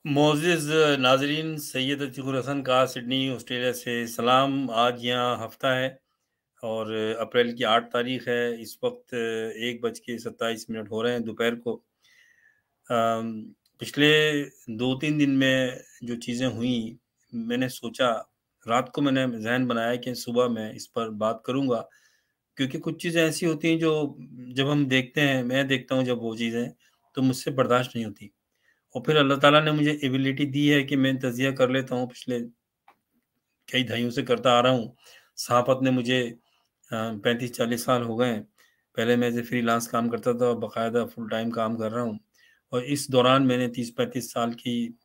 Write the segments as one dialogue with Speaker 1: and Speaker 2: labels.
Speaker 1: मोअज़्ज़ज़ नाज़रीन, सैयद अतीकुर हसन का Sydney Australia से सलाम। आज यहाँ हफ़्ता है और अप्रैल की 8 तारीख़ है। इस वक्त 1:27 हो रहे हैं दोपहर को। पिछले 2-3 दिन में जो चीज़ें हुई, मैंने सोचा, रात को मैंने ज़हन बनाया कि सुबह मैं इस पर बात करूँगा, क्योंकि कुछ चीज़ें ऐसी होती हैं जो जब हम देखते हैं, मैं देखता हूँ जब वो चीज़ें, तो मुझसे बर्दाश्त नहीं होती। और फिर अल्लाह ताला ने मुझे एबिलिटी दी है कि मैं तज़िया कर लेता हूँ, पिछले कई दहाइयों से करता आ रहा हूँ। सहाफ़त ने मुझे 35-40 साल हो गए हैं। पहले मैं एज़ ए फ्रीलांस काम करता था, अब बाकायदा फुल टाइम काम कर रहा हूँ। और इस दौरान मैंने 30-35 साल की,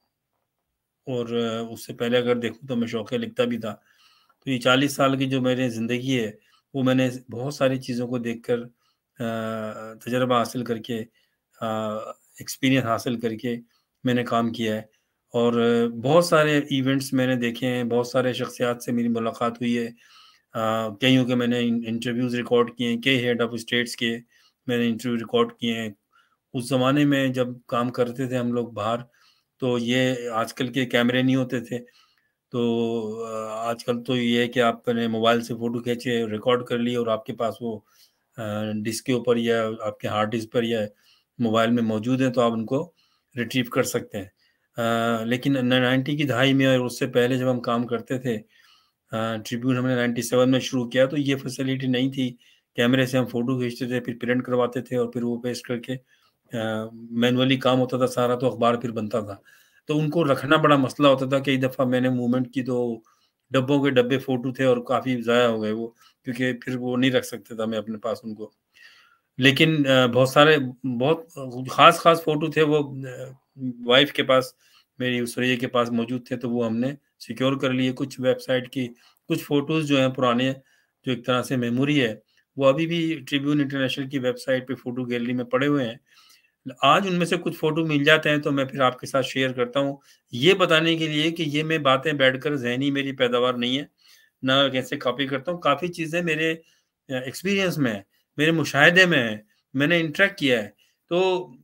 Speaker 1: और उससे पहले अगर देखूँ तो मैं शौकिया लिखता भी था। तो ये 40 साल की जो मेरी ज़िंदगी है, वो मैंने बहुत सारी चीज़ों को देखकर तजुर्बा हासिल करके, एक्सपीरियंस हासिल करके मैंने काम किया है। और बहुत सारे इवेंट्स मैंने देखे हैं, बहुत सारे शख्सियात से मेरी मुलाकात हुई है। कइयों के मैंने इंटरव्यूज़ रिकॉर्ड किए हैं, कई हेड ऑफ़ स्टेट्स के मैंने इंटरव्यू रिकॉर्ड किए हैं। उस ज़माने में जब काम करते थे हम लोग बाहर, तो ये आजकल के कैमरे नहीं होते थे। तो आजकल तो ये है कि आपने मोबाइल से फ़ोटो खींचे, रिकॉर्ड कर ली और आपके पास वो डिस्क के ऊपर या आपके हार्ड डिस्क पर या मोबाइल में मौजूद है, तो आप उनको रिट्रीव कर सकते हैं। लेकिन 90 की दहाई में और उससे पहले जब हम काम करते थे, ट्रिब्यून हमने 97 में शुरू किया, तो ये फैसिलिटी नहीं थी। कैमरे से हम फ़ोटो खींचते थे, फिर प्रिंट करवाते थे और फिर वो पेस्ट करके मैनुअली काम होता था सारा, तो अखबार फिर बनता था। तो उनको रखना बड़ा मसला होता था। कई दफ़ा मैंने मूवमेंट की तो डब्बों के डब्बे फ़ोटो थे और काफ़ी ज़ाया हो गए वो, क्योंकि फिर वो नहीं रख सकता था मैं अपने पास उनको। लेकिन बहुत सारे बहुत ख़ास-ख़ास फ़ोटो थे वो वाइफ़ के पास, मेरी उसरैया के पास मौजूद थे, तो वो हमने सिक्योर कर लिए। कुछ वेबसाइट की कुछ फ़ोटोज़ जो हैं पुराने, जो एक तरह से मेमोरी है, वो अभी भी ट्रिब्यून इंटरनेशनल की वेबसाइट पे फ़ोटो गैलरी में पड़े हुए हैं। आज उनमें से कुछ फ़ोटो मिल जाते हैं, तो मैं फिर आपके साथ शेयर करता हूँ। ये बताने के लिए कि ये मैं बातें बैठकर ज़हनी मेरी पैदावार नहीं है, ना कैसे कॉपी करता हूँ। काफ़ी चीज़ें मेरे एक्सपीरियंस में है, मेरे मुशाहिदे में है, मैंने इंटरैक्ट किया है। तो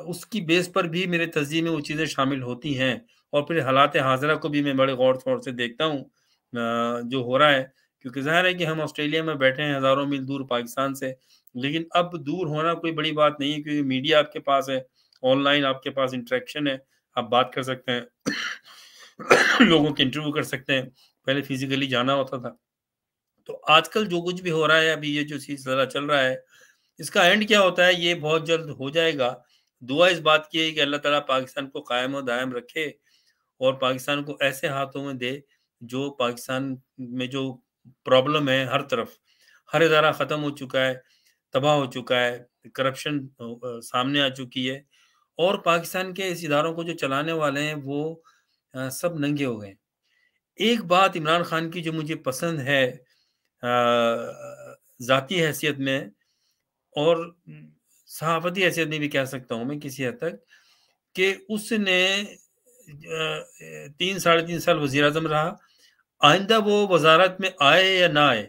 Speaker 1: उसकी बेस पर भी मेरे तज़्ज़िये में वो चीज़ें शामिल होती हैं। और फिर हालात हाज़िरा को भी मैं बड़े गौर-तौर से देखता हूँ, जो हो रहा है। क्योंकि ज़ाहिर है कि हम ऑस्ट्रेलिया में बैठे हैं हज़ारों मील दूर पाकिस्तान से, लेकिन अब दूर होना कोई बड़ी बात नहीं है, क्योंकि मीडिया आपके पास है, ऑनलाइन आपके पास इंटरेक्शन है, आप बात कर सकते हैं, लोगों के इंटरव्यू कर सकते हैं, पहले फिज़िकली जाना होता था। तो आजकल जो कुछ भी हो रहा है, अभी ये जो सिलसिला चल रहा है, इसका एंड क्या होता है, ये बहुत जल्द हो जाएगा। दुआ इस बात की है कि अल्लाह ताला पाकिस्तान को कायम और दायम रखे और पाकिस्तान को ऐसे हाथों में दे, जो पाकिस्तान में जो प्रॉब्लम है हर तरफ, हर इदारा ख़त्म हो चुका है, तबाह हो चुका है, करप्शन सामने आ चुकी है और पाकिस्तान के इस इदारों को जो चलाने वाले हैं वो सब नंगे हो गए। एक बात इमरान खान की जो मुझे पसंद है, ज़ाती हैसियत में और सहाफ़ती हैसियत में भी कह सकता हूँ मैं किसी हद तक, कि उसने 3 साढ़े 3 साल वज़ीर-ए-आज़म रहा। आइंदा वो वज़ारत में आए या ना आए,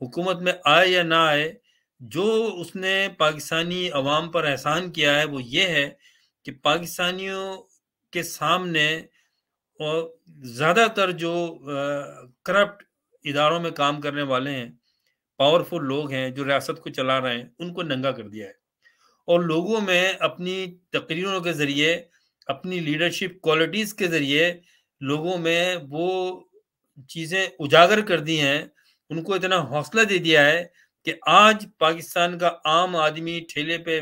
Speaker 1: हुकूमत में आए या ना आए, जो उसने पाकिस्तानी अवाम पर एहसान किया है, वो ये है कि पाकिस्तानियों के सामने और ज़्यादातर जो करप्ट इदारों में काम करने वाले हैं, पावरफुल लोग हैं, जो रियासत को चला रहे हैं, उनको नंगा कर दिया है। और लोगों में अपनी तकरीरों के ज़रिए, अपनी लीडरशिप क्वालिटीज़ के ज़रिए लोगों में वो चीज़ें उजागर कर दी हैं, उनको इतना हौसला दे दिया है कि आज पाकिस्तान का आम आदमी ठेले पे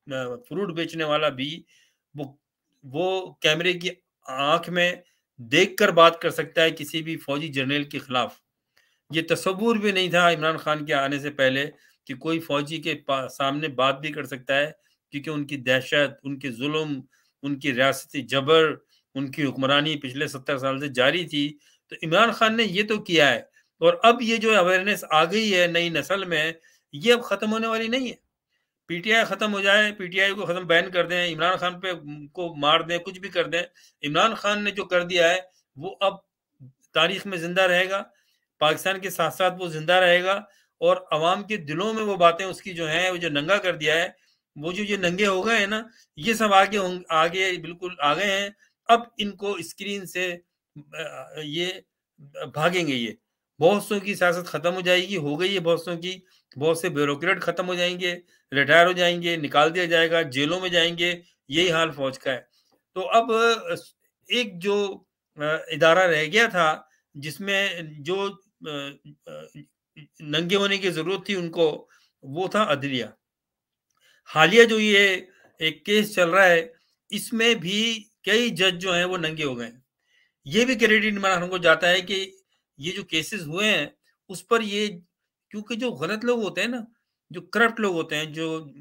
Speaker 1: फ्रूट बेचने वाला भी वो वो कैमरे की आँख में देखकर बात कर सकता है किसी भी फौजी जनरल के खिलाफ। ये तसव्वुर भी नहीं था इमरान खान के आने से पहले कि कोई फौजी के सामने बात भी कर सकता है, क्योंकि उनकी दहशत, उनके जुल्म, उनकी रियासती जबर, उनकी हुक्मरानी पिछले 70 साल से जारी थी। तो इमरान खान ने ये तो किया है और अब ये जो अवेयरनेस आ गई है नई नस्ल में, ये अब खत्म होने वाली नहीं है। पीटीआई खत्म हो जाए, पीटीआई को खत्म बैन कर दें, इमरान खान पे को मार दें, कुछ भी कर दें, इमरान खान ने जो कर दिया है वो अब तारीख में जिंदा रहेगा, पाकिस्तान के साथ साथ वो जिंदा रहेगा और अवाम के दिलों में वो बातें उसकी जो हैं, वो जो नंगा कर दिया है, वो जो ये नंगे हो गए हैं ना, ये सब आगे आगे बिल्कुल आ गए हैं अब इनको स्क्रीन से ये भागेंगे ये। बहुत सौ की सियासत खत्म हो जाएगी, हो गई है बहुत सौ की, बहुत से ब्यूरोक्रेट खत्म हो जाएँगे, रिटायर हो जाएँगे, निकाल दिया जाएगा, जेलों में जाएँगे, यही हाल फ़ौज का है। तो अब एक जो इदारा रह गया था जिसमें जो नंगे होने की ज़रूरत थी उनको, वो था अदलिया। हालिया जो ये एक केस चल रहा है, इसमें भी कई जज जो हैं वो नंगे हो गए हैं। ये भी क्रेडिट इमरान खान को जाता है कि ये जो केसेस हुए हैं, उस पर ये, क्योंकि जो गलत लोग होते हैं ना, जो करप्ट लोग होते हैं, जो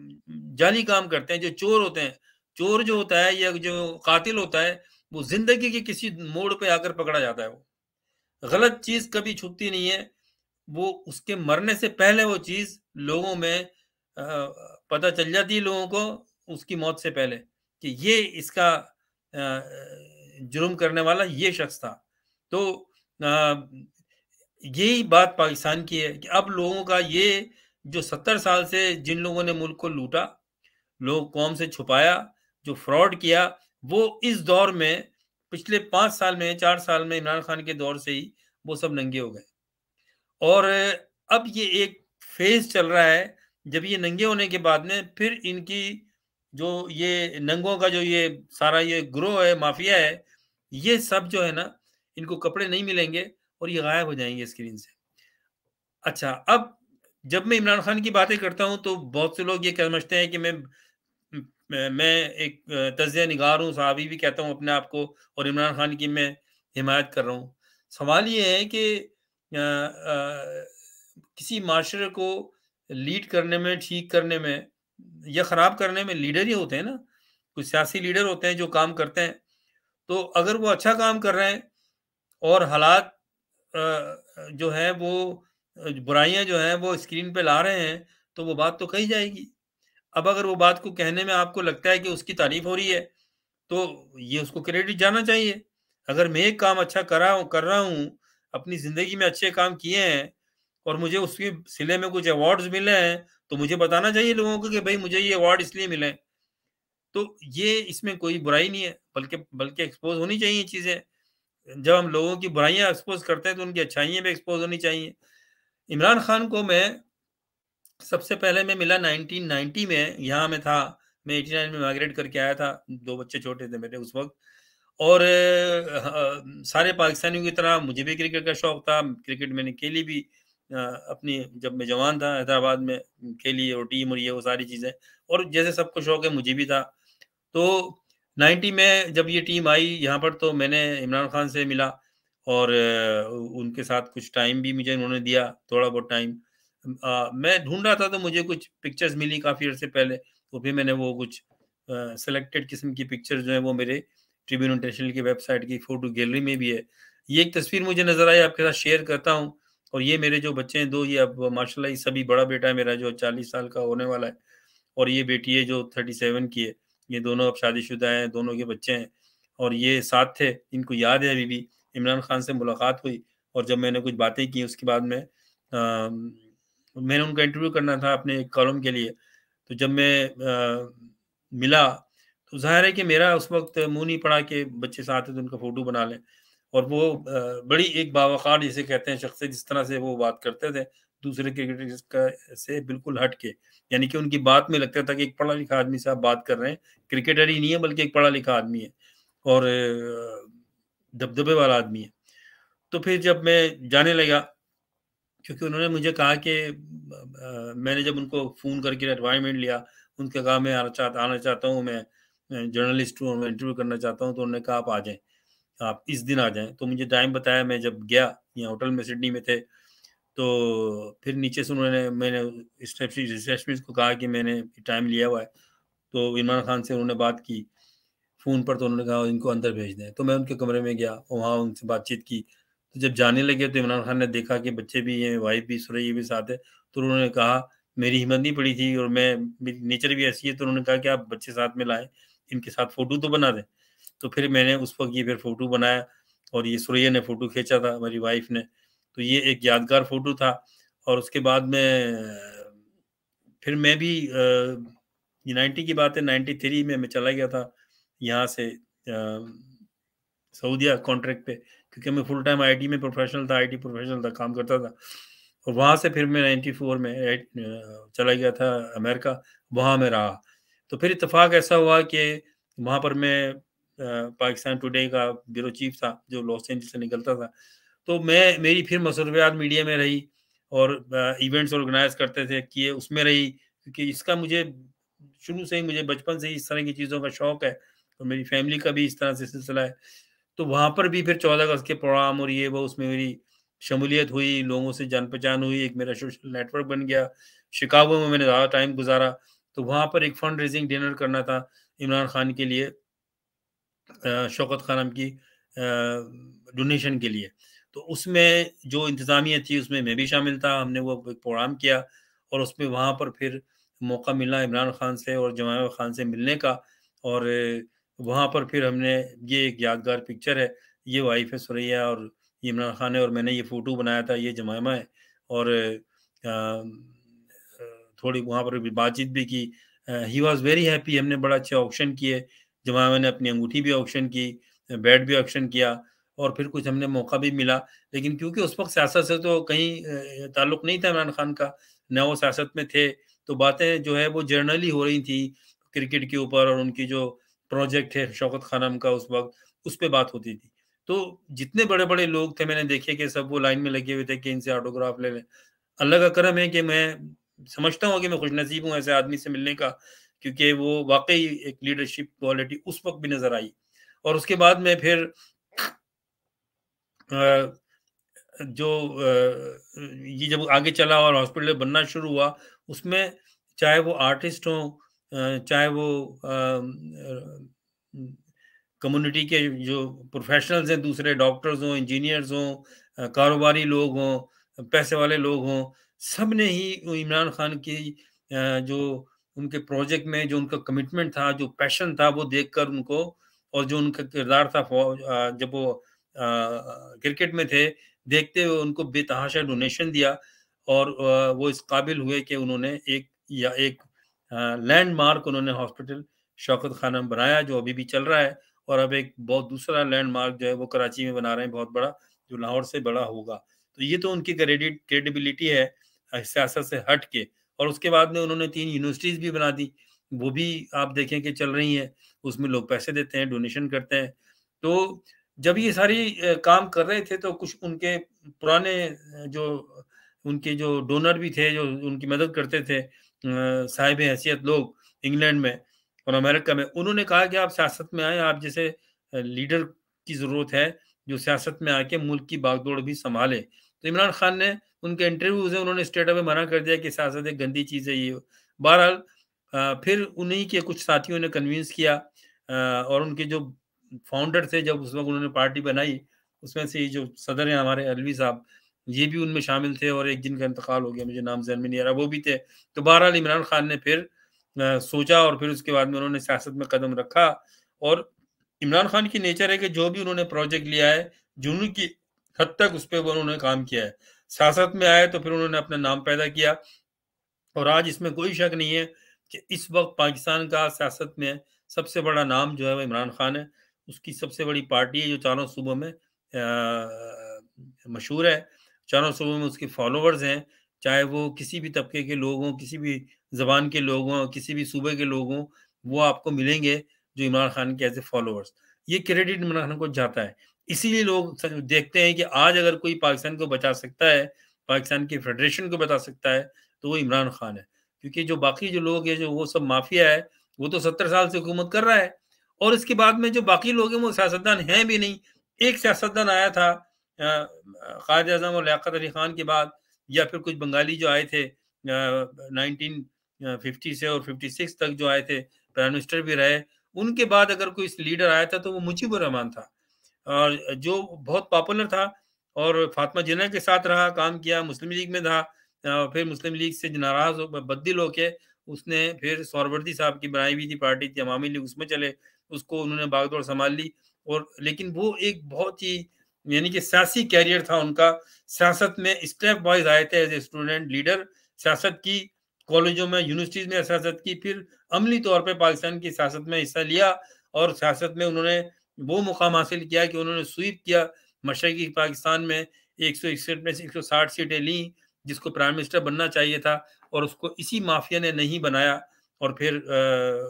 Speaker 1: जाली काम करते हैं, जो चोर होते हैं, चोर जो होता है या जो कातिल होता है, वो ज़िंदगी के किसी मोड़ पे आकर पकड़ा जाता है वो। गलत चीज़ कभी छुपती नहीं है, वो उसके मरने से पहले वो चीज़ लोगों में पता चल जाती है लोगों को उसकी मौत से पहले कि ये इसका जुर्म करने वाला ये शख्स था। तो अ, यही बात पाकिस्तान की है कि अब लोगों का ये जो 70 साल से जिन लोगों ने मुल्क को लूटा, लोग कौम से छुपाया, जो फ्रॉड किया, वो इस दौर में पिछले 5 साल में, 4 साल में इमरान खान के दौर से ही वो सब नंगे हो गए। और अब ये एक फ़ेज़ चल रहा है, जब ये नंगे होने के बाद में फिर इनकी जो ये नंगों का जो ये सारा ये गिरोह है, माफ़िया है, ये सब जो है ना, इनको कपड़े नहीं मिलेंगे और ये गायब हो जाएँगे स्क्रीन से। अच्छा, अब जब मैं इमरान खान की बातें करता हूँ, तो बहुत से लोग ये समझते हैं कि मैं एक तज्ज़िया निगार हूँ, सहाफ़ी भी कहता हूँ अपने आप को और इमरान खान की मैं हिमायत कर रहा हूँ। सवाल ये है कि किसी माशरे को लीड करने में, ठीक करने में या ख़राब करने में लीडर ही होते हैं ना। कुछ सियासी लीडर होते हैं जो काम करते हैं। तो अगर वो अच्छा काम कर रहे हैं और हालात जो है वो बुराइयाँ जो हैं वो स्क्रीन पे ला रहे हैं, तो वो बात तो कही जाएगी। अब अगर वो बात को कहने में आपको लगता है कि उसकी तारीफ़ हो रही है, तो ये उसको क्रेडिट जाना चाहिए। अगर मैं एक काम अच्छा कर रहा हूँ, अपनी ज़िंदगी में अच्छे काम किए हैं और मुझे उसके सिले में कुछ अवार्ड्स मिले हैं, तो मुझे बताना चाहिए लोगों को कि भई मुझे ये अवार्ड इसलिए मिले हैं। तो ये इसमें कोई बुराई नहीं है, बल्कि बल्कि एक्सपोज़ होनी चाहिए चीज़ें। जब हम लोगों की बुराइयाँ एक्सपोज़ करते हैं, तो उनकी अच्छाइयाँ भी एक्सपोज़ होनी चाहिए। इमरान खान को मैं सबसे पहले मैं मिला 1990 में, यहाँ मैं था, मैं 89 में माइग्रेट करके आया था, 2 बच्चे छोटे थे मेरे उस वक़्त। और सारे पाकिस्तानियों की तरह मुझे भी क्रिकेट का शौक था, क्रिकेट मैंने खेली भी अपनी जब मैं जवान था हैदराबाद में खेली और टीम और ये वो सारी चीज़ें और जैसे सबको शौक है मुझे भी था। तो 90 में जब ये टीम आई यहाँ पर तो मैंने इमरान खान से मिला और उनके साथ कुछ टाइम भी मुझे उन्होंने दिया, थोड़ा बहुत टाइम। मैं ढूँढ रहा था तो मुझे कुछ पिक्चर्स मिली काफ़ी अरसे पहले, तो फिर मैंने वो कुछ सेलेक्टेड किस्म की पिक्चर्स जो हैं वो मेरे ट्रिब्यून इंटरनेशनल की वेबसाइट की फ़ोटो गैलरी में भी है। ये एक तस्वीर मुझे नज़र आई आपके साथ शेयर करता हूँ और ये मेरे जो बच्चे हैं 2 ये अब माशाल्लाह ये सभी बड़ा बेटा है मेरा जो 40 साल का होने वाला है और ये बेटी है जो 37 की है। ये दोनों अब शादीशुदा हैं, दोनों के बच्चे हैं और ये साथ थे, इनको याद है अभी भी। इमरान खान से मुलाकात हुई और जब मैंने कुछ बातें की उसके बाद में मैंने उनका इंटरव्यू करना था अपने एक कॉलम के लिए, तो जब मैं मिला, तो ज़ाहिर है कि मेरा उस वक़्त मुँह नहीं पड़ा कि बच्चे साथ हैं तो उनका फ़ोटो बना लें और वो बड़ी एक बावक़ार जिसे कहते हैं शख़्सियत जिस तरह से वो बात करते थे, दूसरे क्रिकेटर्स का से बिल्कुल हट के। यानी कि उनकी बात में लगता था कि एक पढ़ा-लिखा आदमी से आप बात कर रहे हैं, क्रिकेटर ही नहीं है बल्कि एक पढ़ा-लिखा आदमी है और दबदबे वाला आदमी है। तो फिर जब मैं जाने लगा क्योंकि उन्होंने मुझे कहा कि मैंने जब उनको फ़ोन करके अपॉइंटमेंट लिया, उनसे कहा मैं आना चाहता हूँ, मैं जर्नलिस्ट हूँ और मैं इंटरव्यू करना चाहता हूँ, तो उन्होंने कहा आप आ जाएँ, आप इस दिन आ जाएँ। तो मुझे टाइम बताया, मैं जब गया, यहाँ होटल में सिडनी में थे, तो फिर नीचे से मैंने रिसेप्शनिस्ट को कहा कि मैंने टाइम लिया हुआ है, तो इमरान खान से उन्होंने बात की फ़ोन पर तो उन्होंने कहा इनको अंदर भेज दें। तो मैं उनके कमरे में गया, वहाँ उनसे बातचीत की। तो जब जाने लगे तो इमरान खान ने देखा कि बच्चे भी हैं, वाइफ़ भी, सुरैया भी साथ है। तो उन्होंने कहा मेरी हिम्मत नहीं पड़ी थी और मेरी नेचर भी ऐसी है तो उन्होंने कहा कि आप बच्चे साथ में लाएँ, इनके साथ फ़ोटो तो बना दें। तो फिर मैंने उस वक़्त ये फिर फ़ोटो बनाया और ये सुरैया ने फ़ोटो खींचा था मेरी वाइफ़ ने। तो ये एक यादगार फ़ोटो था और उसके बाद में फिर मैं भी ये 90 की बात है 93 में मैं चला गया था यहाँ से सऊदीया कॉन्ट्रैक्ट पे, क्योंकि मैं फुल टाइम आईटी में प्रोफेशनल था, आईटी प्रोफेशनल था, काम करता था। और वहाँ से फिर मैं 94 में चला गया था अमेरिका, वहाँ मैं रहा। तो फिर इत्तेफ़ाक ऐसा हुआ कि वहाँ पर मैं पाकिस्तान टुडे का ब्यूरो चीफ था, जो लॉस एंजल्स से निकलता था। तो मैं मेरी फिर मसरूफ़ियात मीडिया में रही और इवेंट्स ऑर्गेनाइज़ करते थे, किए, उसमें रही, क्योंकि इसका मुझे शुरू से ही, मुझे बचपन से ही इस तरह की चीज़ों का शौक है और मेरी फैमिली का भी इस तरह से सिलसिला है। तो वहाँ पर भी फिर 14 अगस्त के प्रोग्राम और ये वो, उसमें मेरी शमूलियत हुई, लोगों से जान-पहचान हुई, एक मेरा सोशल नेटवर्क बन गया। शिकागो में मैंने ज़्यादा टाइम गुज़ारा, तो वहाँ पर एक फंड रेज़िंग डिनर करना था इमरान खान के लिए, शौकत खानम की डोनेशन के लिए। तो उसमें जो इंतज़ामिया थी, उसमें मैं भी शामिल था। हमने वो एक प्रोग्राम किया और उसमें वहाँ पर फिर मौका मिला इमरान खान से और जमाल खान से मिलने का। और वहाँ पर फिर हमने, ये एक यादगार पिक्चर है, ये वाइफ है सुरैया और ये इमरान खान है और मैंने ये फ़ोटो बनाया था, ये जमाइमा है। और थोड़ी वहाँ पर भी बातचीत भी की। ही वाज़ वेरी हैप्पी, हमने बड़ा अच्छा ऑक्शन किए। जमाइमा ने अपनी अंगूठी भी ऑक्शन की, बेड भी ऑक्शन किया और फिर कुछ हमने मौका भी मिला। लेकिन क्योंकि उस वक़्त सियासत से तो कहीं ताल्लुक नहीं था इमरान खान का, ना वो सियासत में थे, तो बातें जो है वो जनरली हो रही थी क्रिकेट के ऊपर और उनकी जो प्रोजेक्ट है शौकत खानम का उस वक़्त, उस पे बात होती थी। तो जितने बड़े-बड़े लोग थे, मैंने देखे कि सब वो लाइन में लगे हुए थे कि इनसे ऑटोग्राफ ले लें। अल्लाह का करम है कि मैं समझता हूँ कि मैं खुशनसीब हूँ ऐसे आदमी से मिलने का, क्योंकि वो वाक़ई एक लीडरशिप क्वालिटी उस वक़्त भी नज़र आई। और उसके बाद में फिर अ, जो ये जब आगे चला और हॉस्पिटल बनना शुरू हुआ, उसमें चाहे वो आर्टिस्ट हों, चाहे वो कम्युनिटी के जो प्रोफ़ेशनल्स हैं, दूसरे डॉक्टर्स हों, इंजीनियर्स हों, कारोबारी लोग हों, पैसे वाले लोग हों, सब ने ही वो इमरान खान की जो उनके प्रोजेक्ट में जो उनका कमिटमेंट था, जो पैशन था, वो देखकर उनको, और जो उनका किरदार था जब वो क्रिकेट में थे, देखते हुए उनको बेतहाशा डोनेशन दिया और वो इस काबिल हुए कि उन्होंने एक लैंडमार्क उन्होंने हॉस्पिटल शौकत खानम बनाया, जो अभी भी चल रहा है। और अब एक बहुत दूसरा लैंडमार्क जो है वो कराची में बना रहे हैं, बहुत बड़ा, जो लाहौर से बड़ा होगा। तो ये तो उनकी क्रेडिबिलिटी है सियासत से हट के। और उसके बाद में उन्होंने 3 यूनिवर्सिटीज़ भी बना दी, वो भी आप देखें कि चल रही हैं, उसमें लोग पैसे देते हैं, डोनेशन करते हैं। तो जब ये सारी काम कर रहे थे, तो कुछ उनके पुराने जो उनके जो डोनर भी थे, जो उनकी मदद करते थे, साहिब हैसियत लोग इंग्लैंड में और अमेरिका में, उन्होंने कहा कि आप सियासत में आएँ, आप जैसे लीडर की ज़रूरत है, जो सियासत में आके मुल्क की बागडोर भी सँभाले। तो इमरान खान ने, उनके इंटरव्यूज़ हैं, उन्होंने स्ट्रेट अवे मना कर दिया कि सियासत एक गंदी चीज़ है ये वो। बहरहाल फिर उन्हीं के कुछ साथियों ने कन्विंस किया, और उनके जो फाउंडर थे, जब उस वक़्त उन्होंने पार्टी बनाई, उसमें से ये जो सदर हैं हमारे अलवी साहब, ये भी उनमें शामिल थे और एक जिनका इंतकाल हो गया, मुझे नाम ज़हन में नहीं आ रहा, वो भी थे। तो बहरहाल इमरान खान ने फिर सोचा और फिर उसके बाद में उन्होंने सियासत में कदम रखा। और इमरान खान की नेचर है कि जो भी उन्होंने प्रोजेक्ट लिया है, जुनून की हद तक उस पे वो उन्होंने काम किया है। सियासत में आए तो फिर उन्होंने अपना नाम पैदा किया और आज इसमें कोई शक नहीं है कि इस वक़्त पाकिस्तान का सियासत में सबसे बड़ा नाम जो है वो इमरान खान है। उसकी सबसे बड़ी पार्टी है जो चारों सूबों में मशहूर है। चारों सूबों में उसके फॉलोवर्स हैं, चाहे वो किसी भी तबके के लोग हों, किसी भी ज़बान के लोग हों, किसी भी सूबे के लोग हों, वो आपको मिलेंगे जो इमरान खान के एज़ ए फॉलोवर्स। ये क्रेडिट इमरान खान को जाता है। इसीलिए लोग देखते हैं कि आज अगर कोई पाकिस्तान को बचा सकता है, पाकिस्तान की फेडरेशन को बचा सकता है, तो वो इमरान खान है। क्योंकि जो बाकी जो लोग हैं, जो वो सब माफिया है, वो तो 70 साल से हुकूमत कर रहा है और इसके बाद में जो बाकी लोग हैं, वो सियासतदान हैं भी नहीं। एक सियासतदान आया था कायद-ए-आज़म और लियाकत अली खान के बाद, या फिर कुछ बंगाली जो आए थे 1950 से और 56 तक जो आए थे, प्राइम मिनिस्टर भी रहे। उनके बाद अगर कोई लीडर आया था, तो वो मुजीबुर रहमान था। और जो बहुत पॉपुलर था और फातिमा जिन्ना के साथ रहा, काम किया, मुस्लिम लीग में था। फिर मुस्लिम लीग से नाराज़ हो बद्दिल होके उसने फिर सोहरावर्दी साहब की बनाई हुई थी पार्टी थी अवामी लीग, उसमें चले, उसको उन्होंने बागडोर सँभाल ली। और लेकिन वो एक बहुत ही, यानी कि सियासी कैरियर था उनका। सियासत में स्टेप वाइज़ आए थे एज़ ए स्टूडेंट लीडर, सियासत की, कॉलेजों में, यूनिवर्सिटीज़ में सियासत की, फिर अमली तौर पे पाकिस्तान की सियासत में हिस्सा लिया और सियासत में उन्होंने वो मुकाम हासिल किया कि उन्होंने स्वीप किया मशरक़ी पाकिस्तान में, 161 में से 160 सीटें लीं, जिसको प्राइम मिनिस्टर बनना चाहिए था, और उसको इसी माफिया ने नहीं बनाया और फिर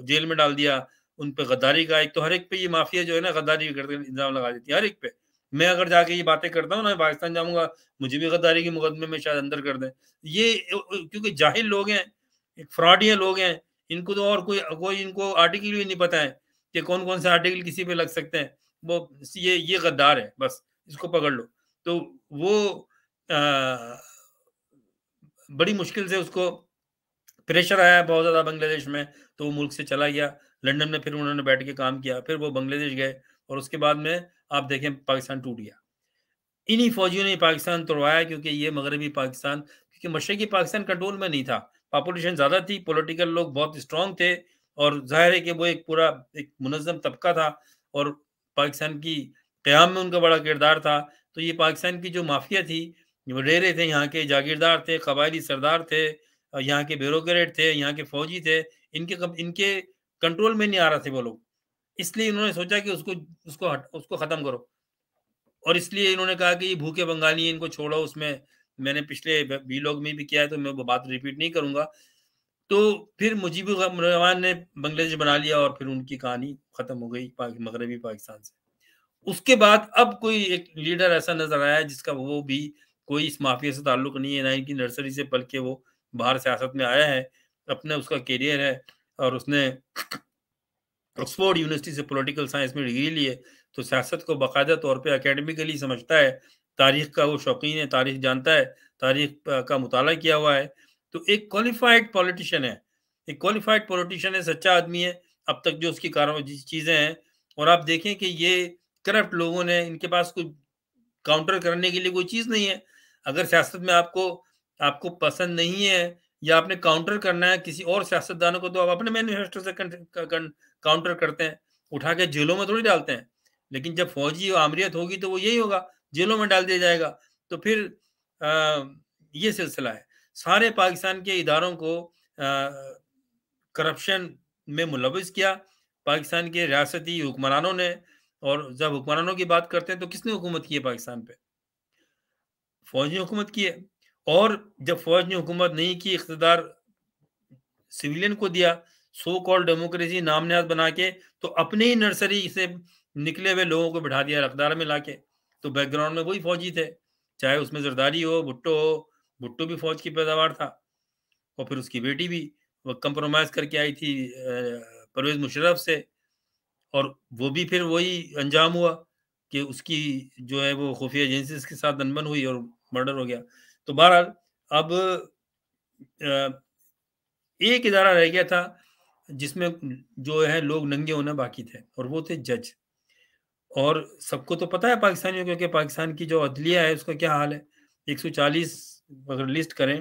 Speaker 1: जेल में डाल दिया। उन पे गद्दारी का, एक तो हर एक पे ये माफिया जो है ना गद्दारी करके इल्ज़ाम लगा देती है, हर एक पे। मैं अगर जाके ये बातें करता हूँ ना, पाकिस्तान जाऊँगा, मुझे भी गद्दारी के मुकदमे में शायद अंदर कर दें। ये क्योंकि जाहिल लोग हैं, एक फ्रॉडिया लोग हैं, इनको तो और कोई कोई इनको आर्टिकल भी नहीं पता है कि कौन-कौन से आर्टिकल किसी पे लग सकते हैं। वो ये गद्दार है, बस इसको पकड़ लो। तो वो अ, बड़ी मुश्किल से उसको प्रेशर आया बहुत ज़्यादा बांग्लादेश में, तो वो मुल्क से चला गया। लंदन में फिर उन्होंने बैठ के काम किया, फिर वो बांग्लादेश गए और उसके बाद में आप देखें पाकिस्तान टूट गया। इन्हीं फौजियों ने पाकिस्तान तोड़वाया, क्योंकि ये मगरबी पाकिस्तान, क्योंकि मशरक़ी पाकिस्तान कंट्रोल में नहीं था। पॉपुलेशन ज़्यादा थी, पॉलिटिकल लोग बहुत स्ट्रॉन्ग थे और ज़ाहिर है कि वो एक पूरा एक मुनज़्ज़म तबका था और पाकिस्तान की क़याम में उनका बड़ा किरदार था। तो ये पाकिस्तान की जो माफिया थी, वडेरे थे, यहाँ के जागीरदार थे, कबायली सरदार थे, यहाँ के ब्यूरोक्रेट थे, यहाँ के फौजी थे, इनके कंट्रोल में नहीं आ रहे थे वो लोग। इसलिए इन्होंने सोचा कि उसको ख़त्म करो। और इसलिए इन्होंने कहा कि ये भूखे बंगाली हैं, इनको छोड़ो। उसमें मैंने पिछले वीलॉग में भी किया है, तो मैं वो बात रिपीट नहीं करूँगा। तो फिर मुजीबुर रहमान ने बांग्लादेश बना लिया और फिर उनकी कहानी खत्म हो गई मगरबी पाकिस्तान से। उसके बाद अब कोई एक लीडर ऐसा नज़र आया है जिसका वो भी कोई इस माफिया से ताल्लुक नहीं है, ना इनकी नर्सरी से पल के वो बाहर सियासत में आया है। अपना उसका करियर है और उसने ऑक्सफोर्ड यूनिवर्सिटी से पॉलिटिकल साइंस में डिग्री ली है, तो सियासत को बाकायदा तौर पे एकेडमिकली समझता है, तारीख का वो शौकीन है, तारीख जानता है, तारीख का मुताला किया हुआ है। तो एक क्वालिफाइड पॉलिटिशियन है, एक क्वालिफाइड पॉलिटिशियन है, सच्चा आदमी है, अब तक जो उसकी चीज़ें हैं। और आप देखें कि ये करप्ट लोगों ने, इनके पास कोई काउंटर करने के लिए कोई चीज़ नहीं है। अगर सियासत में आपको आपको पसंद नहीं है या आपने काउंटर करना है किसी और सियासतदानों को, तो आप अपने मैनिफेस्टो से काउंटर करते हैं, उठा के जेलों में थोड़ी डालते हैं। लेकिन जब फौजी आमरीत होगी तो वो यही होगा, जेलों में डाल दिया जाएगा। तो फिर ये सिलसिला है। सारे पाकिस्तान के इदारों को करप्शन में मुलविस किया पाकिस्तान के रियासती हुक्मरानों ने। और जब हुक्मरानों की बात करते हैं तो किसने हुकूमत की है पाकिस्तान पे? फ़ौज ने हुकूमत की है। और जब फ़ौज ने हुकूमत नहीं की, इक़्तिदार सिविलियन को दिया, सो कॉल्ड डेमोक्रेसी नाम नहाद बना के, तो अपने ही नर्सरी से निकले हुए लोगों को बिठा दिया रखदार में लाके। तो बैकग्राउंड में वही फ़ौजी थे, चाहे उसमें ज़रदारी हो, हो, भुट्टो भी फ़ौज की पैदावार था और फिर उसकी बेटी भी, वो कंप्रोमाइज़ करके आई थी परवेज़ मुशर्रफ से। और वो भी फिर वही अंजाम हुआ कि उसकी जो है वो खुफिया एजेंसीज़ के साथ अनबन हुई और मर्डर हो गया। तो बहरहाल अब अ, एक इदारा रह गया था जिसमें जो है लोग नंगे होना बाकी थे, और वो थे जज। और सबको तो पता है पाकिस्तानियों को कि पाकिस्तान की जो अदलिया है उसका क्या हाल है। 140 अगर लिस्ट करें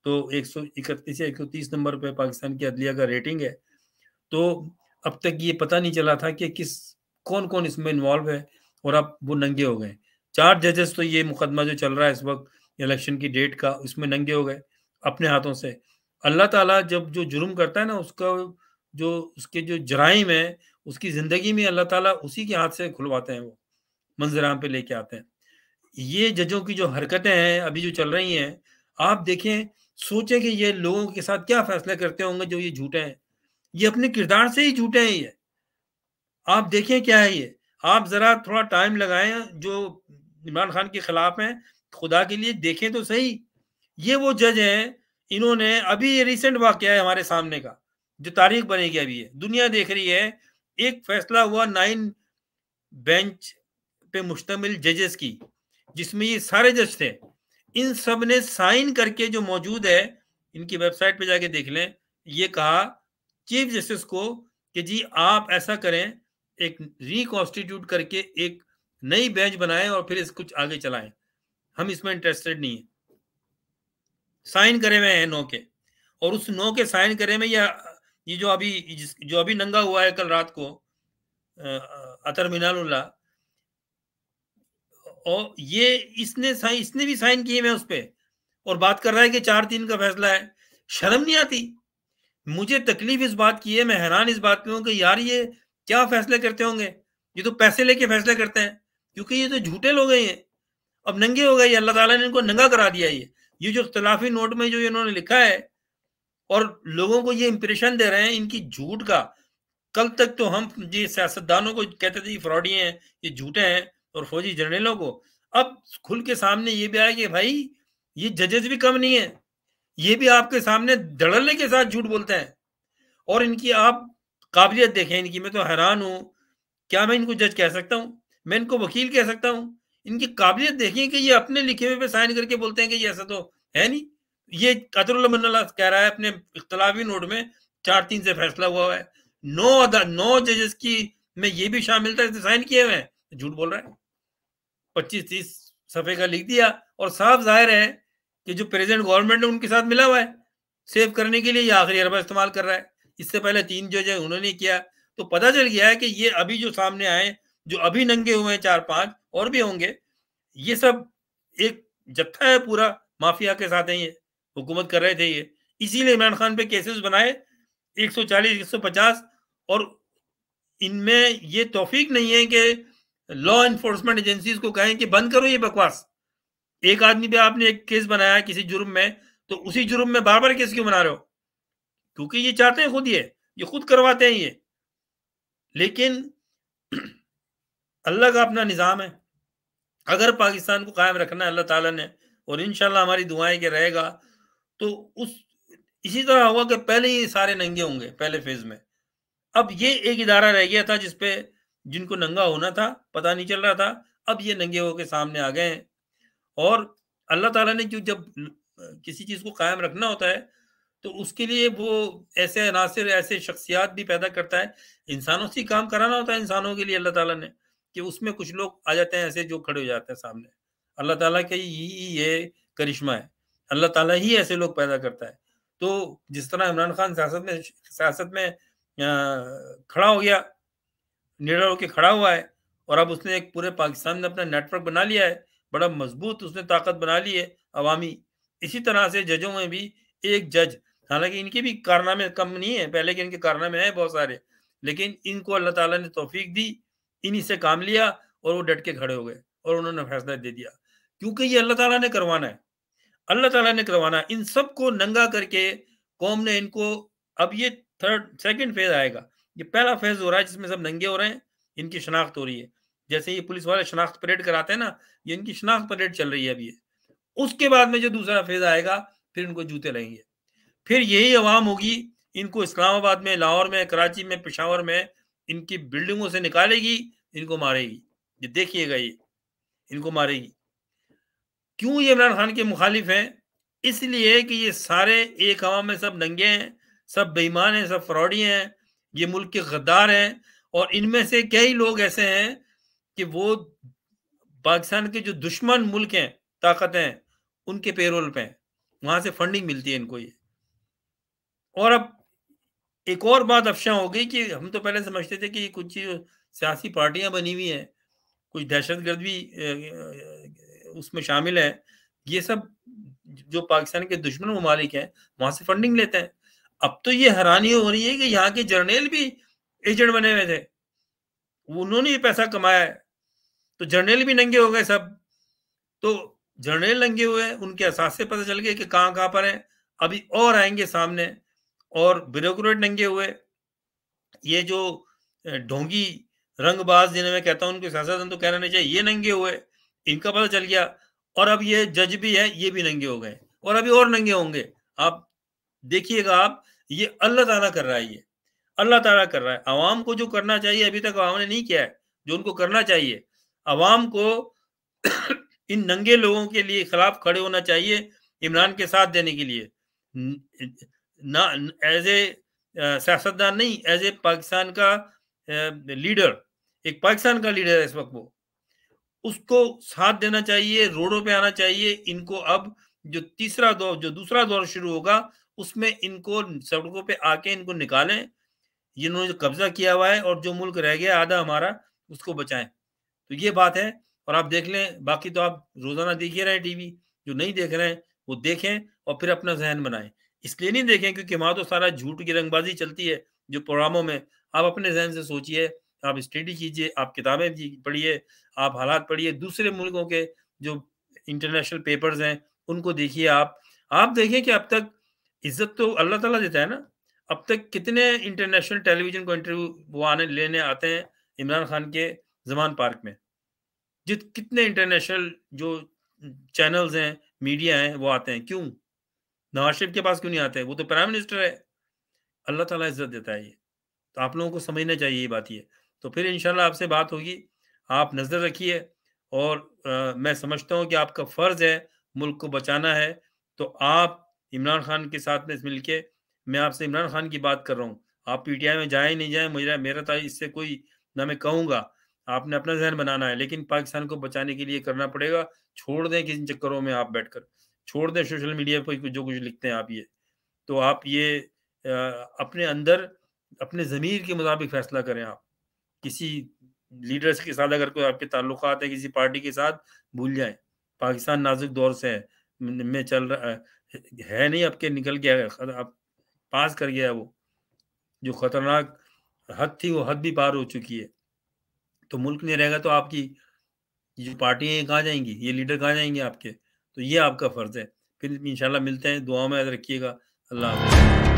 Speaker 1: तो 131 या 130 नंबर पे पाकिस्तान की अदलिया का रेटिंग है। तो अब तक ये पता नहीं चला था कि कौन-कौन इसमें इन्वॉल्व है, और अब वो नंगे हो गए। 4 जजेस तो ये मुकदमा जो चल रहा है इस वक़्त इलेक्शन की डेट का, उसमें नंगे हो गए अपने हाथों से। अल्लाह ताला जब जो जुर्म करता है ना, उसका जो उसके जो जराइम है, उसकी ज़िंदगी में अल्लाह ताला उसी के हाथ से खुलवाते हैं वो, मंज़र-आम पे लेके आते हैं। ये जजों की जो हरकतें हैं, अभी जो चल रही हैं, आप देखें, सोचें कि ये लोगों के साथ क्या फ़ैसले करते होंगे जो ये झूठे हैं। ये अपने किरदार से ही झूठे हैं ये। आप देखें क्या है ये। आप ज़रा थोड़ा टाइम लगाएँ, जो इमरान खान के खिलाफ हैं, खुदा के लिए देखें तो सही। ये वो जज हैं, इन्होंने अभी ये रिसेंट वाक़या है हमारे सामने का, जो तारीख बनेगी अभी ये, दुनिया देख रही है। एक फैसला हुआ 9 बेंच पे मुश्तमिल जजेस की, जिसमें ये सारे जज थे। इन सब ने साइन करके, जो मौजूद है, इनकी वेबसाइट पे जाके देख लें, ये कहा चीफ जस्टिस को कि जी आप ऐसा करें, एक रिकॉन्स्टिट्यूट करके एक नई बेंच बनाएं और फिर इसको आगे चलाएं। हम इसमें इंटरेस्टेड नहीं है। साइन करे हुए हैं नो के, और उस नो के साइन करे में ये जो अभी नंगा हुआ है कल रात को, अतर मिनालुल्लाह, और ये इसने भी साइन किए हुए उस पे, और बात कर रहा है कि 4-3 का फैसला है। शर्म नहीं आती? मुझे तकलीफ इस बात की है, मैं हैरान इस बात पे हूँ कि यार ये क्या फैसले करते होंगे ये तो पैसे लेके फैसले करते हैं, क्योंकि ये तो झूठे लोग हैं ये। अब नंगे हो गए ये, अल्लाह ताला ने इनको नंगा करा दिया ये जो इख्तिलाफी नोट में जो इन्होंने लिखा है और लोगों को ये इंप्रेशन दे रहे हैं इनकी झूठ का। कल तक तो हम ये सियासतदानों को कहते थे फ्रॉडी हैं, ये झूठे हैं, और फौजी जनरलों को अब खुल के सामने ये भी आया कि भाई ये जजेस भी कम नहीं है, ये भी आपके सामने धड़ल्ले के साथ झूठ बोलते हैं। और इनकी आप काबिलियत देखें इनकी, मैं तो हैरान हूं। क्या मैं इनको जज कह सकता हूं? मैं इनको वकील कह सकता हूं? इनकी काबिलियत देखिए कि ये अपने लिखे हुए पे साइन करके बोलते हैं कि ये ऐसा तो है नहीं। ये कतरुल्लाह मन्नल्लाह कह रहा है अपने इख्तलाफी नोट में 4-3 से फैसला हुआ है, 9 जजेस की में ये भी शामिल था, साइन किए हुए हैं, झूठ बोल रहा है। 25-30 सफे का लिख दिया और साफ जाहिर है कि जो प्रेजेंट गवर्नमेंट है उनके साथ मिला हुआ है, सेव करने के लिए ये आखिरी अरबा इस्तेमाल कर रहा है। इससे पहले 3 जो है उन्होंने किया। तो पता चल गया है कि ये अभी जो सामने आए, जो अभी नंगे हुए हैं 4-5 और भी होंगे, ये सब एक जत्था है पूरा, माफिया के साथ है ये, हुकूमत कर रहे थे ये। इसीलिए इमरान खान पे केसेस बनाए 140 150, और इनमें ये तौफीक नहीं है कि लॉ एनफोर्समेंट एजेंसीज को कहें कि बंद करो ये बकवास। एक आदमी पे आपने एक केस बनाया किसी जुर्म में, तो उसी जुर्म में बार बार केस क्यों बना रहे हो? क्योंकि ये चाहते हैं खुद, ये खुद करवाते हैं ये। लेकिन अल्लाह का अपना निज़ाम है। अगर पाकिस्तान को कायम रखना है अल्लाह ताला ने, और इंशाल्लाह हमारी दुआएं के रहेगा, तो उस इसी तरह होगा कि पहले ये सारे नंगे होंगे पहले फेज में। अब ये एक इदारा रह गया था जिसपे जिनको नंगा होना था पता नहीं चल रहा था, अब ये नंगे होके सामने आ गए हैं। और अल्लाह ताला ने जो जब किसी चीज़ को कायम रखना होता है तो उसके लिए वो ऐसे अनासिर, ऐसे शख्सियात भी पैदा करता है। इंसानों से ही काम कराना होता है इंसानों के लिए अल्लाह ताला ने, कि उसमें कुछ लोग आ जाते हैं ऐसे जो खड़े हो जाते हैं सामने। अल्लाह ताला का ही ये करिश्मा है, अल्लाह ताला ही ऐसे लोग पैदा करता है। तो जिस तरह इमरान खान सियासत में खड़ा हो गया, निडर होके खड़ा हुआ है, और अब उसने एक पूरे पाकिस्तान में अपना नेटवर्क बना लिया है, बड़ा मजबूत उसने ताकत बना ली है अवामी। इसी तरह से जजों में भी एक जज, हालांकि इनके भी कारनामे कम नहीं है, पहले के इनके कारनामे हैं बहुत सारे, लेकिन इनको अल्लाह ताला ने तौफीक दी, इन्हीं से काम लिया और वो डट के खड़े हो गए और उन्होंने फैसला दे दिया, क्योंकि ये अल्लाह ताला ने करवाना है। अल्लाह ताला ने करवाना है इन सबको नंगा करके। कौम ने इनको, अब ये सेकंड फेज आएगा। ये पहला फेज हो रहा है जिसमें सब नंगे हो रहे हैं, इनकी शनाख्त हो रही है। जैसे ये पुलिस वाले शनाख्त परेड कराते हैं ना, ये इनकी शनाख्त परेड चल रही है अभी। उसके बाद में जो दूसरा फेज आएगा, फिर इनको जूते लगेंगे, फिर यही अवाम होगी इनको इस्लामाबाद में, लाहौर में, कराची में, पेशावर में इनकी बिल्डिंगों से निकालेगी, इनको मारेगी। ये देखिएगा, ये इनको मारेगी। क्यों ये इमरान खान के मुखालिफ हैं? इसलिए कि ये सारे एक हवा में सब नंगे हैं, सब बेईमान हैं, सब फ्रॉडी हैं, ये मुल्क के गद्दार हैं। और इनमें से कई लोग ऐसे हैं कि वो पाकिस्तान के जो दुश्मन मुल्क हैं, ताकतें हैं, उनके पेरोल पे हैं, वहां से फंडिंग मिलती है इनको ये। और अब एक और बात अफशा हो गई कि हम तो पहले समझते थे कि कुछ सियासी पार्टियां बनी हुई हैं, कुछ दहशतगर्द भी उसमें शामिल है। ये सब जो पाकिस्तान के दुश्मन ममालिक हैं, वहां से फंडिंग लेते हैं। अब तो ये हैरानी हो रही है कि यहाँ के जर्नल भी एजेंट बने हुए थे, उन्होंने भी पैसा कमाया है, तो जर्नल भी नंगे हो गए सब। तो जर्नल नंगे हुए, उनके असास से पता चल गया कि कहाँ कहाँ पर है, अभी और आएंगे सामने। और ब्यूरोक्रेट नंगे हुए, ये जो ढोंगी रंगबाज जिन्हें मैं कहता हूँ, उनके सियासतदान तो कहना नहीं चाहिए, ये नंगे हुए, इनका पता चल गया। और अब ये जज भी है, ये भी नंगे हो गए, और अभी और नंगे होंगे। आप देखिएगा, आप, ये अल्लाह ताला कर रहा है, ये अल्लाह ताला कर रहा है। अवाम को जो करना चाहिए अभी तक अवाम ने नहीं किया है, जो उनको करना चाहिए। अवाम को इन नंगे लोगों के लिए खिलाफ खड़े होना चाहिए, इमरान के साथ देने के लिए, ना एज ए सियासतदान नहीं, एज ए पाकिस्तान का लीडर, एक पाकिस्तान का लीडर है इस वक्त, वो उसको साथ देना चाहिए, रोडों पे आना चाहिए। इनको अब जो दूसरा दौर शुरू होगा, उसमें इनको सड़कों पे आके इनको निकालें, जिन्होंने जो कब्जा किया हुआ है, और जो मुल्क रह गया आधा हमारा, उसको बचाएं। तो ये बात है। और आप देख लें, बाकी तो आप रोजाना देख ही रहे हैं टीवी, जो नहीं देख रहे हैं वो देखें और फिर अपना जहन बनाएं। इसलिए नहीं देखें क्योंकि वहां तो सारा झूठ की रंगबाजी चलती है जो प्रोग्रामों में। आप अपने जहन से सोचिए आप स्टडी कीजिए, आप किताबें पढ़िए, आप हालात पढ़िए, दूसरे मुल्कों के जो इंटरनेशनल पेपर्स हैं, उनको देखिए आप। आप देखिए कि अब तक इज़्ज़त तो अल्लाह ताला देता है ना, अब तक कितने इंटरनेशनल टेलीविज़न को इंटरव्यू वो आने लेने आते हैं इमरान खान के ज़मान पार्क में। कितने इंटरनेशनल जो चैनल्स हैं, मीडिया हैं, वो आते हैं, क्यों? नवाज़ शरीफ के पास क्यों नहीं आते? वो तो प्राइम मिनिस्टर है। अल्लाह ताला इज़्ज़त देता है ये। तो आप लोगों को समझना चाहिए ये बात ये। तो फिर इंशाल्लाह आपसे बात होगी। आप नज़र रखिए और मैं समझता हूँ कि आपका फ़र्ज़ है मुल्क को बचाना है। तो आप इमरान खान के साथ में मिलके मैं आपसे इमरान खान की बात कर रहा हूँ। आप पीटीआई में जाएँ नहीं जाएँ मेरा मेरा तो इससे कोई ना मैं कहूँगा। आपने अपना ज़हन बनाना है लेकिन पाकिस्तान को बचाने के लिए करना पड़ेगा। छोड़ दें किन चक्करों में आप बैठकर। छोड़ दें सोशल मीडिया पे जो कुछ लिखते हैं आप ये। तो आप ये अपने अंदर अपने ज़मीर के मुताबिक फ़ैसला करें आप। किसी लीडर्स के साथ अगर कोई आपके ताल्लुकात हैं किसी पार्टी के साथ, भूल जाएँ। पाकिस्तान नाज़ुक दौर से है में चल रहा है नहीं अब के निकल गया है अब पास कर गया है वो। जो खतरनाक हद थी वो हद भी पार हो चुकी है। तो मुल्क नहीं रहेगा तो आपकी ये जो पार्टियाँ हैं कहाँ जाएँगी? ये लीडर कहाँ जाएँगे आपके? तो ये आपका फ़र्ज़ है। फिर इंशाल्लाह मिलते हैं, दुआओं में याद रखिएगा। अल्लाह हाफ़िज़।